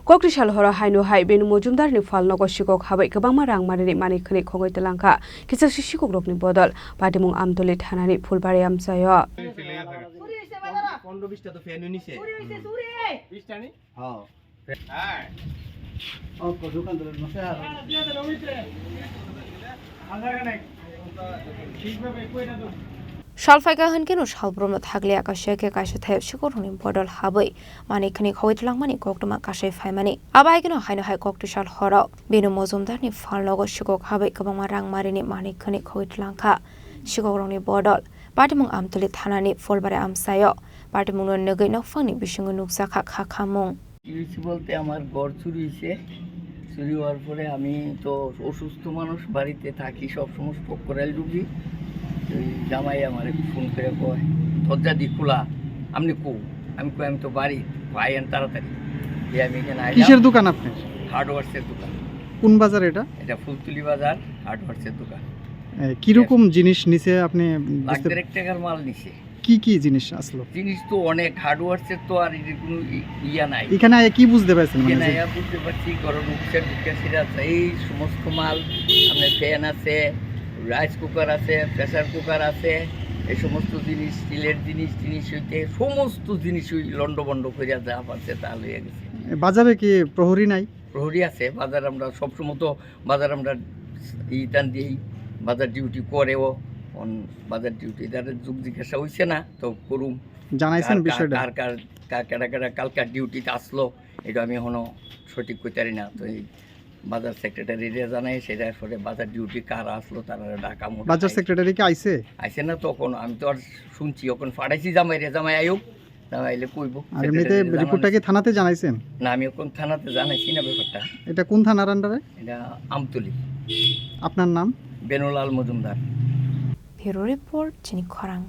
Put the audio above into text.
Kokrisal hora haino hai benu mojumdar ni fal nogo sikok habai kebangma rangmani ni mani khani khongoi telangka kisa sikok rokni bodol patimung amdoli thanani fulbari amsayo Shalfaiga Hankino Shalbrum Hagli Akasheke Kashathe Shikorum Bodol Habai, Manikani Hoitlang Mani Koktuma Kashe Famani, Abaigano Hino High Koktu Shal Horo, Bino Mozumdani Falnogo Shikok Habai Kabamarang Marini Manikani Hoitlanka, Shikoroni Bodol, Patimung Amtulit Hanani, Folbare Amsayo, Patimung Nugino Funny Bishungu Nuksaka Kakamung. বলতে আমার ঘর চুরি হয়েছে চুরি হওয়ার পরে আমি তো অসুস্থ মানুষ বাড়িতে থাকি সব সময় পকরাইল রুগী ওই জামাই আমার ফোন করে কয় দরজা দি খোলা আপনি আমি তো বাড়ি আইয়েন তাড়াতাড়ি যে আমি এখানে কিসের দোকান আপনার? হার্ডওয়্যারসের দোকান। কোন বাজার এটা? এটা ফুলতুলি বাজার হার্ডওয়্যারসের দোকান। কিরকম জিনিস নিছে আপনি? লাখ দেড়েক টাকার মাল নিছে। কি জিনিস আসলো? জিনিস তো অনেক হার্ডওয়্যারসের তো আর কোনো ইয়া নাই। এখানে কি বুঝতে পারছেন? এখানে বুঝতে পারছি গরম উৎসের ঢুকেছিরা এই সমস্ত মাল আপনার ফ্যান আছে রাইস কুকার আছে প্রেসার কুকার আছে এই সমস্ত জিনিস স্টিলের জিনিস হইতে সমস্ত জিনিস ওই লন্ডবন্ড করে যা পাচ্ছে তা লইয়া গেছে। বাজারে কি প্রহরী নাই? প্রহরী আছে বাজার আমরা সবসময় তো বাজার আমরা টান দিয়েই বাজার ডিউটি করেও বাজার ডিউটি তাদের যুগ জিজ্ঞাসা হয়েছে না তো করুম জানাইছেন বিষয়টা কারা কালকার ডিউটিতে আসলো এটা আমি এখনো সঠিক করতে পারি না তো এই বাজার সেক্রেটারিরে জানাই সেটার পরে বাজার ডিউটি কারা আসলো তারা ঢাকা বাজার সেক্রেটারি কি আইছে না তখন আমি তো আর শুনছি ওখানে পাঠাইছি জামাই আয়ুক জামাইলে কইব। আর এমনিতে রিপোর্টটা কি থানাতে জানাইছেন? না আমি ওখানে থানাতে জানাইছি না ব্যাপারটা। এটা কোন থানার আন্ডারে? এটা আমতলি। আপনার নাম? বেনুলাল Majumdar. Bureau Report, Chini Khorang.